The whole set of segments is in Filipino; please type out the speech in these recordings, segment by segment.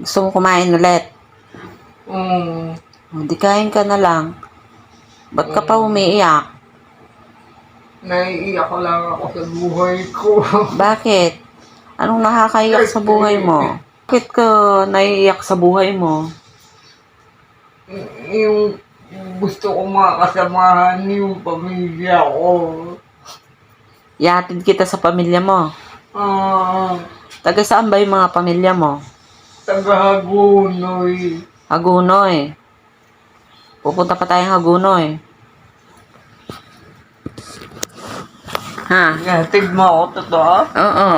Gusto mo kumain ulit? Oo. O, di kain ka na lang. Ba't ka pa umiiyak? Naiiyak lang ako sa buhay ko. Bakit? Anong nakakaiyak sa buhay mo? Bakit ka naiiyak sa buhay mo? Yung gusto ko makasamahan yung pamilya ko. Ihatid kita sa pamilya mo. Ah, Taga saan ba yung mga pamilya mo? taga-Hagunoy. Hagunoy. Pupunta pa tayong Hagunoy. Ha? Hatid mo ako totoo? Oo.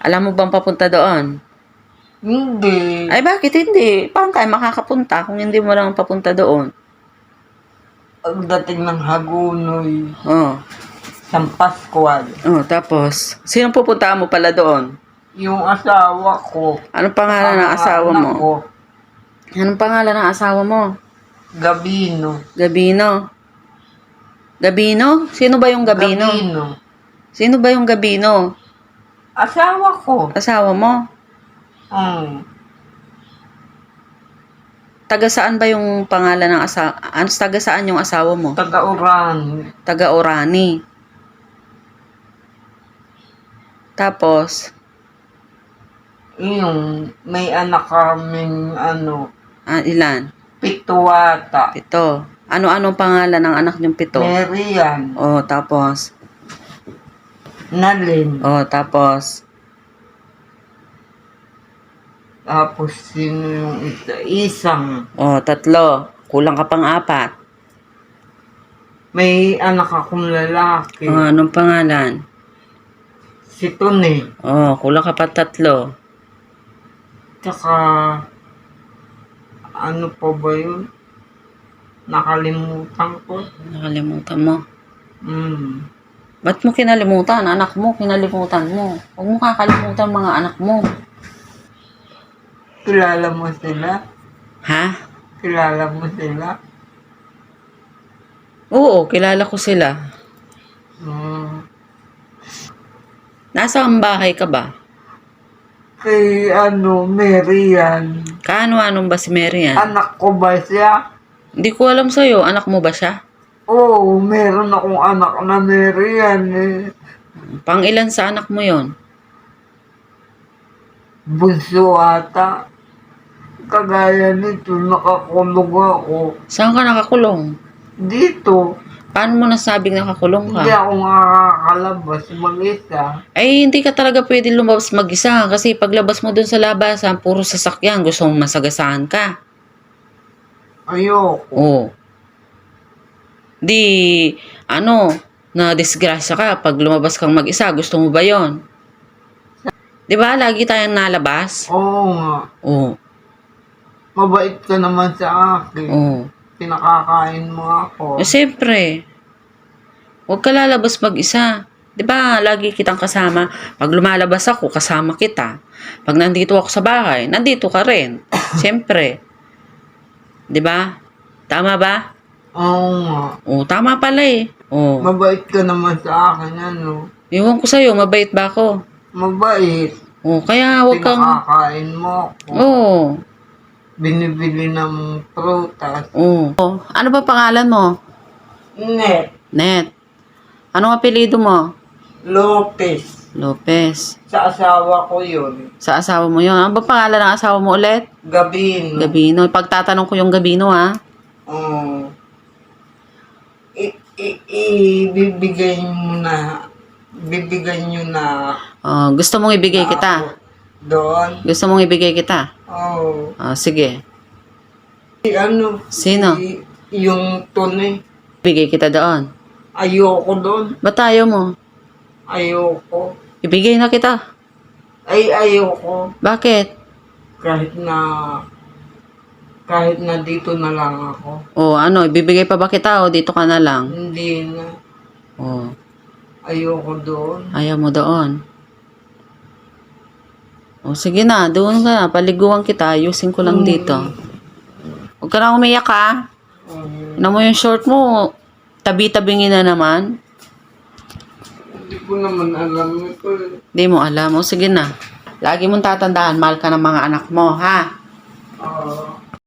Alam mo bang papunta doon? Hindi. Ay, bakit hindi? Paano tayo makakapunta kung hindi mo lang papunta doon? Ang dating ng Hagunoy. Oo. San Pascual. Oh, tapos, sino pupuntahan mo pala doon? Yung asawa ko. Anong pangalan ng Ang asawa anak mo? ko, Anong pangalan ng asawa mo? Gabino. Gabino. Gabino? Sino ba yung Gabino? Gabino. Sino ba yung Gabino? Asawa ko. Asawa mo? Taga saan ba yung pangalan ng asawa? Taga saan yung asawa mo? Taga-Uran. Taga Orani. Tapos, Yung may anak kaming ilan? 7 ata. 7. Ano-anong pangalan ng anak niyong 7? Merian. Oh, tapos. Nalin. Oh, tapos. Tapos sino yung isa? Isang. Oh, 3. Kulang ka pang 4. May anak akong lalaki. Oh, anong pangalan? Si Tony. Oh, kulang ka pa 3. Tsaka ano pa ba yun? Nakalimutan ko. Nakalimutan mo. Ba't mo kinalimutan? Anak mo, kinalimutan mo. Huwag mo kakalimutan mga anak mo. Kilala mo sila? Ha? Kilala mo sila? Oo, kilala ko sila. Nasa ang bahay ka ba? Kay Merian. Kaano-anong ba si Mary yan? Anak ko ba siya? Hindi ko alam sa'yo. Anak mo ba siya? Oo, meron akong anak na Merian eh. Pang ilan sa anak mo yon? Bunso ata. Kagaya nito, nakakulong ako. Saan ka nakakulong? Dito, Paano mo nasabing nakakulong hindi ka? ako makakalabas mag-isa. Ay, hindi ka talaga pwede lumabas mag-isa kasi paglabas mo dun sa labasan, puro sasakyan. Gusto mong masagasaan ka. Ayoko. Oo. Di, na disgrasya ka pag lumabas kang mag-isa. Gusto mo ba yon? Di ba, lagi tayong nalabas? Oo nga. Oo. Mabait ka naman sa akin. Oo. Pinakakain mo ako. Eh, siyempre, huwag ka lalabas mag-isa. Di ba, lagi kitang kasama. Pag lumalabas ako, kasama kita. Pag nandito ako sa bahay, nandito ka rin. Siyempre. Di ba? Tama ba? Oo nga. Oo, tama pala eh. Oo. Mabait ka naman sa akin, Iwan ko sa'yo, mabait ba ako? Mabait. Oo, kaya huwag kang... Pinakakain mo ako. Oo. Binibili ng prutas. Oo. Ano ba pangalan mo? Net. Net. Anong apelido mo? Lopez. Lopez. Sa asawa ko yun. Sa asawa mo yun. Ano ba pangalan ng asawa mo ulit? Gabino. Gabino. Pagtatanong ko yung Gabino, ha? Oo. Ibibigay mo na. Bibigyan nyo na. Gusto mong ibigay kita? ako doon. Gusto mong ibigay kita? Oo. Sige. Sino? Yung Tony. Ibigay kita doon. Ayoko doon. Ba't ayaw mo? Ayoko. Ibigay na kita. Ayoko. Bakit? Kahit na dito na lang ako. Ibibigay pa ba kita o dito ka na lang? Hindi na. Ayoko doon. Ayaw mo doon. Sige na, doon ka na. Paliguan kita. Ayusin ko lang dito. Huwag ka na umiyak, ha? Ano mo yung short mo? Tabi-tabingin na naman. Hindi ko naman alam ito. Hindi mo alam. Sige na. Lagi mong tatandaan, mahal ka ng mga anak mo, ha?